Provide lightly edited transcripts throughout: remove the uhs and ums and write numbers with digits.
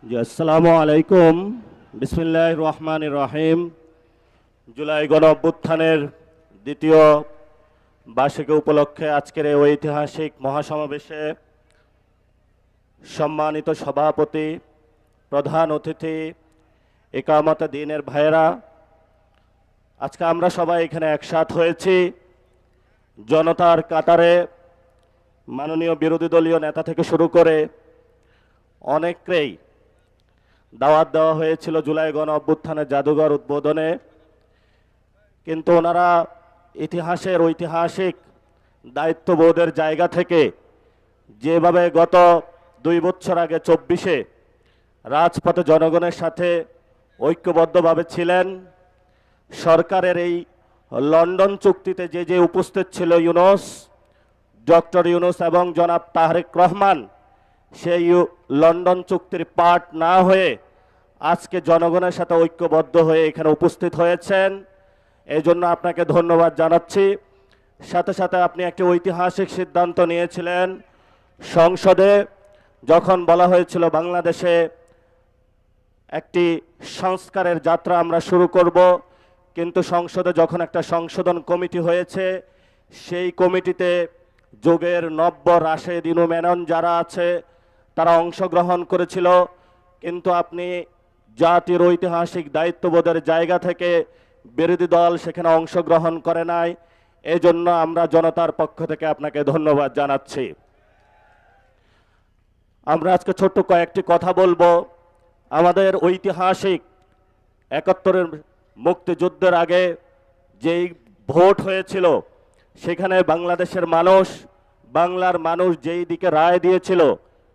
জি আসসালামু আলাইকুম। বিসমিল্লাহির রহমানির রহিম। জুলাই গণ অভ্যুত্থানের দ্বিতীয় বার্ষিকী উপলক্ষে আজকের এই ঐতিহাসিক মহাসমাবেশে সম্মানিত সভাপতি, প্রধান অতিথি, ইকামতে দ্বীনের ভাইয়েরা, আজকে আমরা সবাই এখানে একসাথ হয়েছি জনতার কাতারে। মাননীয় বিরোধী দলীয় নেতা থেকে শুরু করে অনেককেই দাওয়াত দেওয়া হয়েছিল জুলাই গণ অভ্যুত্থানের জাদুঘর উদ্বোধনে, কিন্তু ওনারা ইতিহাসের ঐতিহাসিক দায়িত্ববোধের জায়গা থেকে যেভাবে গত 2 বছর আগে 24-এ রাজপথে জনগণের সাথে ঐক্যবদ্ধভাবে ছিলেন, সরকারের এই লন্ডন চুক্তিতে যে উপস্থিত ছিল ডক্টর ইউনূস এবং জনাব তারেক রহমান, সেই লন্ডন চুক্তির পার্ট না হয়ে আজকে জনগণের সাথে ঐক্যবদ্ধ হয়ে এখানে উপস্থিত হয়েছেন। এই জন্য আপনাকে ধন্যবাদ জানাচ্ছি। সাথে সাথে আপনি একটি ঐতিহাসিক সিদ্ধান্ত নিয়েছিলেন। সংসদে যখন বলা হয়েছিল বাংলাদেশে একটি সংস্কারের যাত্রা আমরা শুরু করব, কিন্তু সংসদে যখন একটা সংশোধন কমিটি হয়েছে, সেই কমিটিতে যোগের নব্য রাশেদ ইনু মেনন যারা আছে তারা অংশগ্রহণ করেছিল, কিন্তু আপনি জাতির ঐতিহাসিক দায়িত্ববোধের জায়গা থেকে বিরোধী দল সেখানে অংশগ্রহণ করে নাই। এজন্য আমরা জনতার পক্ষ থেকে আপনাকে ধন্যবাদ জানাচ্ছি। আমরা আজকে ছোট্ট কয়েকটি কথা বলবো। আমাদের ঐতিহাসিক 71-এর মুক্তিযুদ্ধের আগে যেই ভোট হয়েছিল, সেখানে বাংলাদেশের মানুষ, বাংলার মানুষ যেই দিকে রায় দিয়েছিল,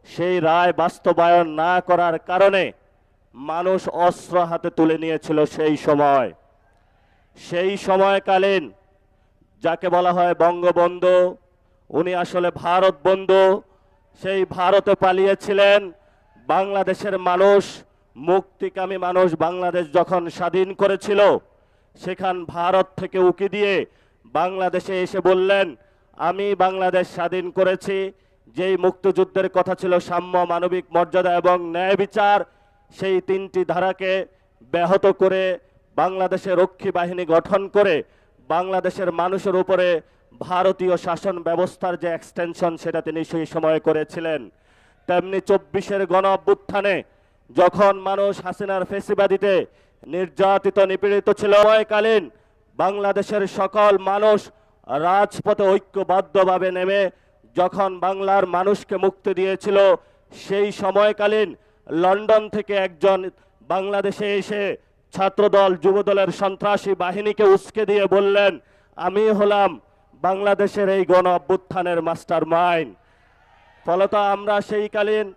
সেই রায় বাস্তবায়ন না করার কারণে মানুষ অস্ত্র হাতে তুলে নিয়েছিল। সেই সময়কালীন যাকে বলা হয় বঙ্গবন্ধু, উনি আসলে ভারত বন্ধু, সেই ভারতে পালিয়েছিলেন। বাংলাদেশের মানুষ, মুক্তিকামী মানুষ বাংলাদেশ যখন স্বাধীন করেছিল, সেখান ভারত থেকে উকি দিয়ে বাংলাদেশে এসে বললেন, আমি বাংলাদেশ স্বাধীন করেছি। যেই মুক্তিযুদ্ধের কথা ছিল সাম্য, মানবিক মর্যাদা এবং ন্যায় বিচার, সেই 3টি ধারাকে ব্যাহত করে বাংলাদেশে রক্ষী বাহিনী গঠন করে বাংলাদেশের মানুষের উপরে ভারতীয় শাসন ব্যবস্থার যে এক্সটেনশন, সেটা তিনি সেই সময় করেছিলেন। তেমনি 24-এর গণ অভ্যুত্থানে যখন মানুষ হাসিনার ফেসিবাদীতে নির্যাতিত নিপীড়িত ছিল, সময়কালীন বাংলাদেশের সকল মানুষ রাজপথে ঐক্যবদ্ধভাবে নেমে যখন বাংলার মানুষকে মুক্তি দিয়েছিল, সেই সময়কালীন লন্ডন থেকে একজন বাংলাদেশে এসে ছাত্রদল যুবদলের সন্ত্রাসী বাহিনীকে উস্কে দিয়ে বললেন, আমি হলাম বাংলাদেশের এই গণ অভ্যুত্থানের মাস্টার মাইন্ড। ফলত আমরা সেইকালীন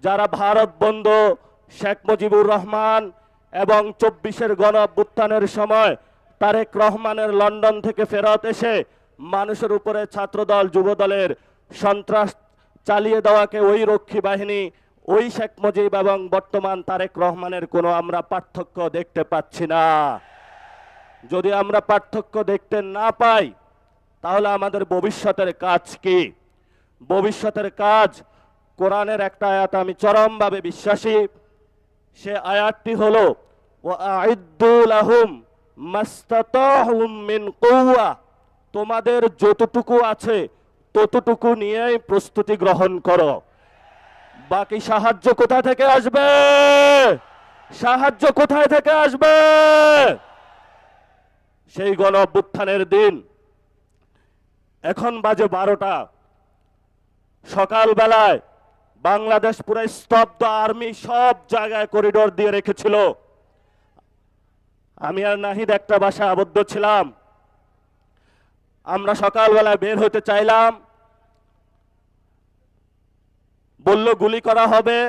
যারা ভারত বন্ধু, শেখ মুজিবুর রহমান এবং 24-এর গণ অভ্যুত্থানের সময় তারেক রহমানের লন্ডন থেকে ফেরত এসে মানুষের উপরে ছাত্রদল যুবদলের সন্ত্রাস চালিয়ে দেওয়াকে ওই রক্ষী বাহিনী, ওই শেখ মুজিব এবং বর্তমান তারেক রহমানের কোনো আমরা পার্থক্য দেখতে পাচ্ছি না। যদি আমরা পার্থক্য দেখতে না পাই, তাহলে আমাদের ভবিষ্যতের কাজ কি? ভবিষ্যতের কাজ, কোরআনের একটা আয়াত আমি চরমভাবে বিশ্বাসী। সে আয়াতটি হলো, ওয়াআইদ্দু লাহুম মাস্তাতাহুম মিন কুওয়া, তোমাদের যতটুকু আছে ততটুকু নিয়েই প্রস্তুতি গ্রহণ করো। বাকি সাহায্য কোথা থেকে আসবে? সাহায্য কোথায় থেকে আসবে? সেই গণ অভ্যুত্থানের দিন, এখন বাজে 12টা, সকালবেলায় বাংলাদেশ পুরো স্তব্ধ, আর্মি সব জায়গায় করিডোর দিয়ে রেখেছিল। আমি আর নাহিদ একটা বাসায় আবদ্ধ ছিলাম। আমরা সকালবেলায় বের হতে চাইলাম, বলল গুলি করা হবে।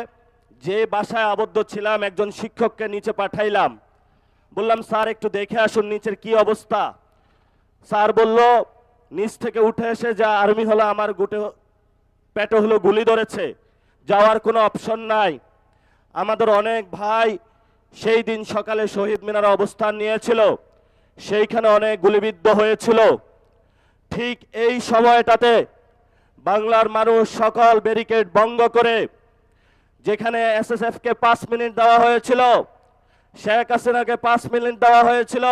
যে বাসায় আবদ্ধ ছিলাম একজন শিক্ষককে নিচে পাঠাইলাম, বললাম স্যার একটু দেখে আসুন নিচের কি অবস্থা। স্যার বলল, নিচ থেকে উঠে এসে যা আর্মি হলো আমার পেটে হলো গুলি ধরেছে, যাওয়ার কোনো অপশন নাই। আমাদের অনেক ভাই সেই দিন সকালে শহীদ মিনারে অবস্থান নিয়েছিল, সেইখানে অনেক গুলিবিদ্ধ হয়েছিল। ঠিক এই সময়টাতে বাংলার মানুষ সকল ব্যারিকেড ভঙ্গ করে যেখানে এসএসএফ কে 5 মিনিট দেওয়া হয়েছিল, শেখ হাসিনাকে 5 মিনিট দেওয়া হয়েছিল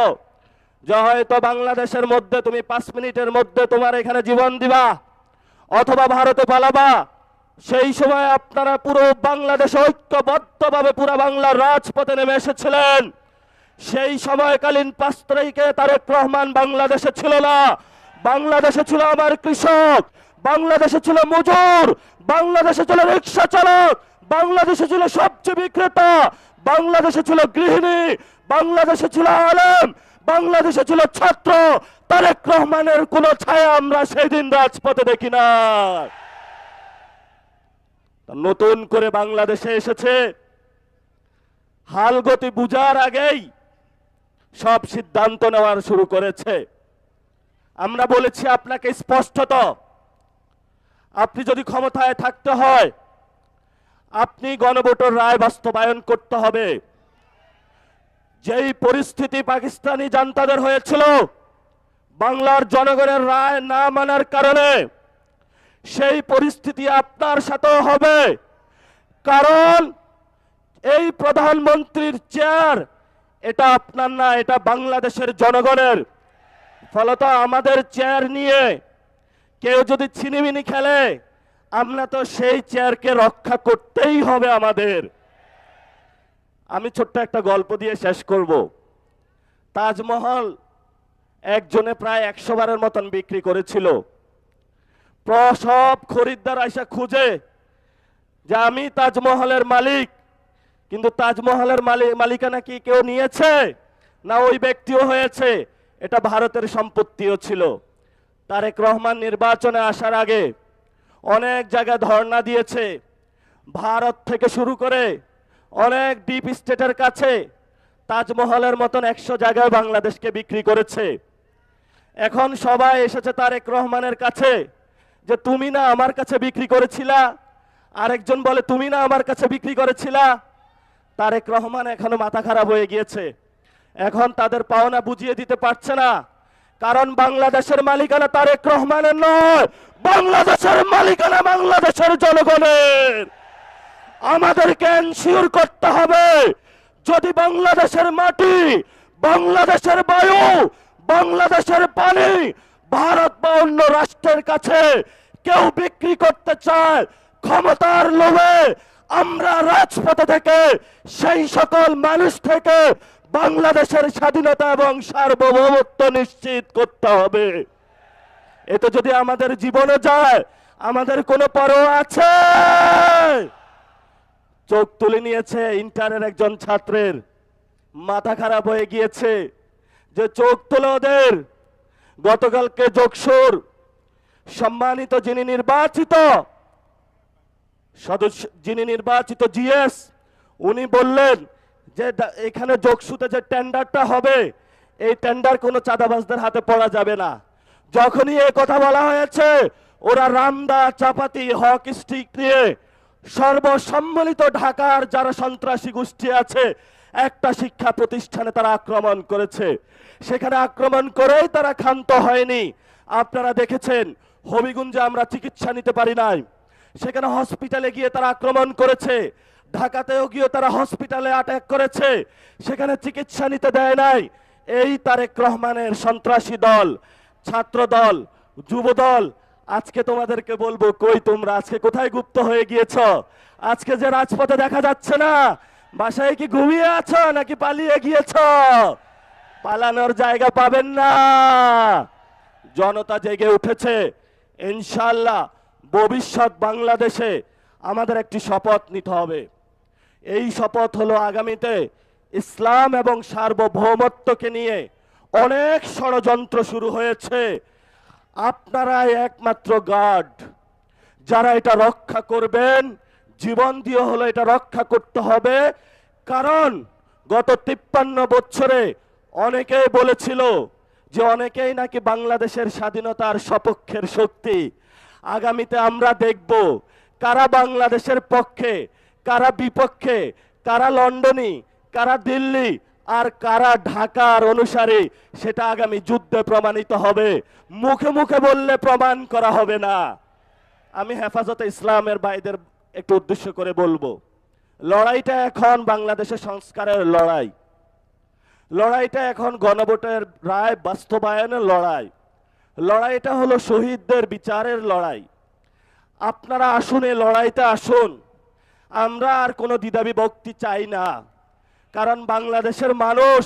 যে হয়তো বাংলাদেশের মধ্যে তুমি 5 মিনিটের মধ্যে তোমার এখানে জীবন দিবা অথবা ভারতে পালাবা। সেই সময় আপনারা পুরো বাংলাদেশে ঐক্যবদ্ধভাবে পুরো বাংলার রাজপথে নেমে এসেছিলেন। সেই সময়কালীন 5 তারিখে তারেক রহমান বাংলাদেশে ছিল না। বাংলাদেশে ছিল আমার কৃষক, বাংলাদেশে ছিল মজুর, বাংলাদেশে ছিল রিক্সা চালক, বাংলাদেশে ছিল সবজি বিক্রেতা, বাংলাদেশে ছিল গৃহিণী, বাংলাদেশে ছিল আলেম, বাংলাদেশে ছিল ছাত্র। তারেক রহমানের কোন ছায়া আমরা সেই দিন রাজপথে দেখি না। নতুন করে বাংলাদেশে এসেছে, হালগতি বুঝার আগেই সব সিদ্ধান্ত নেওয়ার শুরু করেছে। আমরা বলেছি আপনাকে স্পষ্টত, আপনি যদি ক্ষমতায় থাকতে হয় আপনি গণভোটের রায় বাস্তবায়ন করতে হবে। যেই পরিস্থিতি পাকিস্তানি জান্তাদের হয়েছিল বাংলার জনগণের রায় না মানার কারণে, সেই পরিস্থিতি আপনার সাথেও হবে। কারণ এই প্রধানমন্ত্রীর চেয়ার এটা আপনার না, এটা বাংলাদেশের জনগণের। ফলত আমাদের চেয়ার নিয়ে কেউ যদি ছিনিমিনি খেলে আমরা তো সেই চেয়ারকে রক্ষা করতেই হবে আমাদের। আমি ছোট্ট একটা গল্প দিয়ে শেষ করব। তাজমহল একজনে প্রায় 100 বারের মতন বিক্রি করেছিল। সব খরিদ্দার আইসা খুঁজে যে আমি তাজমহলের মালিক, কিন্তু তাজমহলের মালিকানা কি কেউ নিয়েছে না ওই ব্যক্তিও হয়েছে? এটা ভারতের সম্পত্তিও ছিল। তারেক রহমান নির্বাচনে আসার আগে অনেক জায়গায় ধর্ণা দিয়েছে, ভারত থেকে শুরু করে অনেক ডিপ স্টেটের কাছে তাজমহলের মতন 100 জায়গায় বাংলাদেশকে বিক্রি করেছে। এখন সবাই এসেছে তারেক রহমানের কাছে যে তুমি না আমার কাছে বিক্রি করেছিলা, আরেকজন বলে তুমি না আমার কাছে বিক্রি করেছিলা। তারেক রহমান এখনো মাথা খারাপ হয়ে গিয়েছে, এখন তাদের পাওনা বুঝিয়ে দিতে পারছে না। কারণ বাংলাদেশের মালিকানা তারেক রহমানের নয়, বাংলাদেশের মালিকানা বাংলাদেশের জনগণের। আমাদেরকে এনশিওর করতে হবে যদি বাংলাদেশের মাটি, বাংলাদেশের বায়ু, বাংলাদেশের পানি ভারত বা অন্য রাষ্ট্রের কাছে কেউ বিক্রি করতে চায়, ক্ষমতার লোভে আমরা রাজপথে থেকে সেই সকল মানুষ থেকে বাংলাদেশের স্বাধীনতা এবং সার্বভৌমত্ব নিশ্চিত করতে হবে। এতে যদি আমাদের জীবনে যায় আমাদের কোনো পরোয়া আছে? চোখ তুলে নিয়েছে ইন্টারের একজন ছাত্রের, মাথা খারাপ হয়ে গিয়েছে যে চোখ তুলে ওদের। গতকালকে যোগসুর সম্মানিত যিনি নির্বাচিত জিএস উনি বললেন যে এখানে যোগসুতে যে টেন্ডারটা হবে এই টেন্ডার কোনো চাঁদাবাজদের হাতে পড়া যাবে না। যখনই এই কথা বলা হয়েছে ওরা রামদা চাপাতি হক স্টিক নিয়ে সর্বসম্মিলিত ঢাকার যারা সন্ত্রাসী গোষ্ঠী আছে একটা শিক্ষা প্রতিষ্ঠানে তারা আক্রমণ করেছে। সেখানে আক্রমণ করেই তারা ক্ষান্ত হয়নি। আপনারা দেখেছেন হবিগঞ্জে আমরা চিকিৎসা নিতে পারি নাই, সেখানে হসপিটালে গিয়ে তারা আক্রমণ করেছে। ঢাকাতেও গিয়ে তারা হসপিটালে অ্যাটাক করেছে, সেখানে চিকিৎসা নিতে দেয় নাই। এই তারেক রহমানের সন্ত্রাসী দল, ছাত্র দল, যুব দল, আজকে তোমাদেরকে বলবো কই তোমরা আজকে কোথায় গুপ্ত হয়ে গিয়েছ? আজকে যে রাজপথে দেখা যাচ্ছে না, বাসায় কি ঘুমিয়ে আছো নাকি পালিয়ে গিয়েছ? পালানোর জায়গা পাবেন না। জনতা জেগে উঠেছে। ইনশাআল্লাহ ভবিষ্যৎ বাংলাদেশে আমাদের একটি শপথ নিতে হবে। এই শপথ হলো আগামীতে ইসলাম এবং সার্বভৌমত্বকে নিয়ে অনেক ষড়যন্ত্র শুরু হয়েছে। আপনারাই একমাত্র গার্ড, যারা এটা রক্ষা করবেন। জীবন দিয়ে হলো এটা রক্ষা করতে হবে। কারণ গত 53 বছরে অনেকেই বলেছিল যে অনেকেই নাকি বাংলাদেশের স্বাধীনতার সপক্ষের শক্তি। আগামীতে আমরা দেখব কারা বাংলাদেশের পক্ষে, কারা বিপক্ষে, কারা লন্ডনী, কারা দিল্লি আর কারা ঢাকার অনুসারী, সেটা আগামী যুদ্ধে প্রমাণিত হবে। মুখে মুখে বললে প্রমাণ করা হবে না। আমি হেফাজতে ইসলামের ভাইদের একটু উদ্দেশ্য করে বলবো, লড়াইটা এখন বাংলাদেশের সংস্কারের লড়াই, লড়াইটা এখন গণভোটের রায় বাস্তবায়নের লড়াই, লড়াইটা হলো শহীদদের বিচারের লড়াই। আপনারা আসুন, এই লড়াইতে আসুন। আমরা আর কোনো দ্বিধাবিভক্তি চাই না, কারণ বাংলাদেশের মানুষ,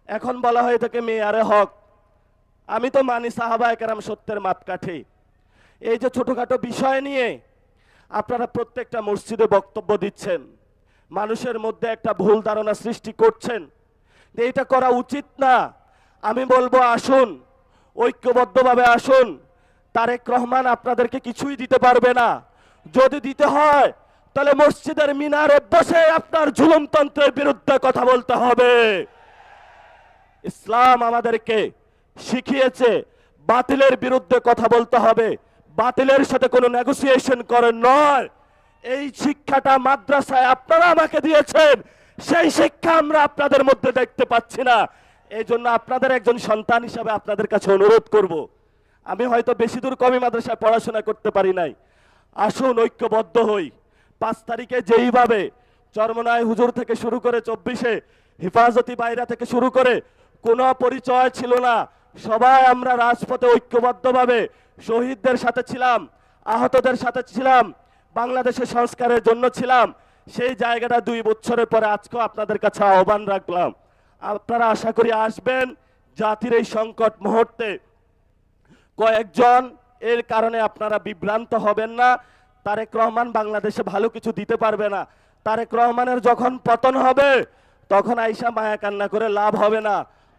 এখন বলা হয়ে থাকে মেয়ারে হক, আমি তো মানি সাহাবায়ে কেরাম সত্যের মাপকাঠি। এই যে ছোটখাটো বিষয় নিয়ে আপনারা প্রত্যেকটা মসজিদে বক্তব্য দিচ্ছেন, মানুষের মধ্যে একটা ভুল ধারণা সৃষ্টি করছেন, এইটা করা উচিত না। আমি বলবো আসুন, ঐক্যবদ্ধভাবে আসুন। তারেক রহমান আপনাদেরকে কিছুই দিতে পারবে না। যদি দিতে হয় তাহলে মসজিদের মিনারে বসে আপনার জুলুমতন্ত্রের বিরুদ্ধে কথা বলতে হবে। ইসলাম আমাদেরকে শিখিয়েছে বাতিলের বিরুদ্ধে কথা বলতে হবে, বাতিলের সাথে কোনো নেগোসিয়েশন করে নয়। এই শিক্ষাটা মাদ্রাসায় আপনারা আমাকে দিয়েছেন, সেই শিক্ষা আমরা আপনাদের মধ্যে দেখতে পাচ্ছি না। এই জন্য আপনাদের একজন সন্তান হিসাবে আপনাদের কাছে অনুরোধ করব, আমি হয়তো বেশি দূর কমি মাদ্রাসায় পড়াশোনা করতে পারি নাই, আসুন ঐক্যবদ্ধ হই। 5 তারিখে যেইভাবে চরমনায় হুজুর থেকে শুরু করে 24-এ হেফাজতি বাইরা থেকে শুরু করে কোনো পরিচয় ছিল না, সবাই আমরা রাজপথে ঐক্যবদ্ধভাবে শহীদদের সাথে ছিলাম, আহতদের সাথে ছিলাম, বাংলাদেশের সংস্কারের জন্য ছিলাম। সেই জায়গাটা 2 বছরের পরে আজকেও আপনাদের কাছে আহ্বান রাখলাম, আপনারা আশা করি আসবেন। জাতির এই সংকট মুহূর্তে কয়েকজন এর কারণে আপনারা বিভ্রান্ত হবেন না। তারেক রহমান বাংলাদেশে ভালো কিছু দিতে পারবে না। তারেক রহমানের যখন পতন হবে তখন আইসা মায়া কান্না করে লাভ হবে না,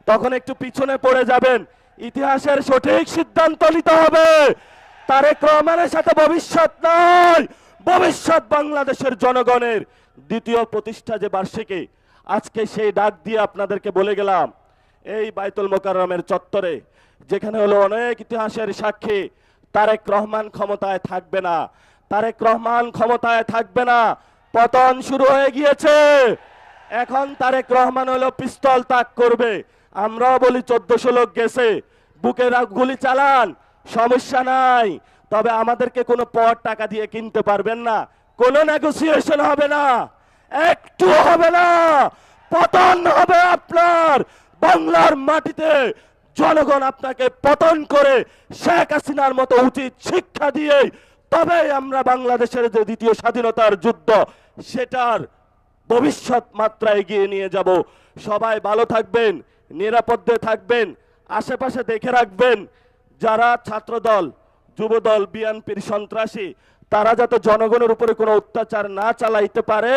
তখন একটু পিছনে পড়ে যাবেন। ইতিহাসের সঠিক সিদ্ধান্ত নিতে হবে। তারেক রহমানের সাথে ভবিষ্যৎ নয়, ভবিষ্যৎ বাংলাদেশের জনগণের। দ্বিতীয় প্রতিষ্ঠা যে বার্ষিকী, আজকে সেই ডাক দিয়ে আপনাদেরকে বলে গেলাম, এই বাইতুল মোকাররমের চত্বরে, যেখানে হলো অনেক ইতিহাসের সাক্ষী, তারেক রহমান ক্ষমতায় থাকবে না, তারেক রহমান ক্ষমতায় থাকবে না। পতন শুরু হয়ে গিয়েছে, এখন তারেক রহমান হলো পিস্তল তাক করবে। আমরাও বলি 1400 লোক গেছে, বুকে গুলি চালান, সমস্যা নাই, তবে আমাদেরকে কোনো পর টাকা দিয়ে কিনতে পারবেন না, কোনো নেগোসিয়েশন হবে না, একটু হবে না। পতন হবে আপনার বাংলার মাটিতে। জনগণ আপনাকে পতন করে শেখ হাসিনার মতো উচিত শিক্ষা দিয়ে তবে আমরা বাংলাদেশের যে দ্বিতীয় স্বাধীনতার যুদ্ধ, সেটার ভবিষ্যৎ মাত্রা এগিয়ে নিয়ে যাব। সবাই ভালো থাকবেন, নিরাপদে থাকবেন, আশেপাশে দেখে রাখবেন যারা ছাত্রদল, যুবদল, বিএনপির সন্ত্রাসী, তারা যাতে জনগণের উপরে কোনো অত্যাচার না চালাইতে পারে।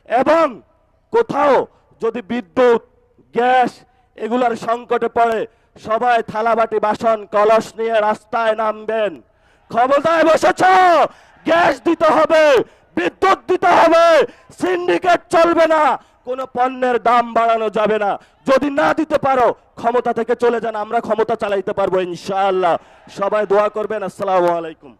এবং কোথাও যদি বিদ্যুৎ, গ্যাস এগুলার সংকটে পড়ে, সবাই থালাবাটি, বাসন, কলস নিয়ে রাস্তায় নামবেন। ক্ষমতায় বসেছ, গ্যাস দিতে হবে, বিদ্যুৎ দিতে হবে, সিন্ডিকেট চলবে না, কোনো পণ্যের দাম বাড়ানো যাবে না। যদি না দিতে পারো ক্ষমতা থেকে চলে যান, আমরা ক্ষমতা চালাইতে পারবো ইনশাআল্লাহ। সবাই দোয়া করবেন। আসসালামু আলাইকুম।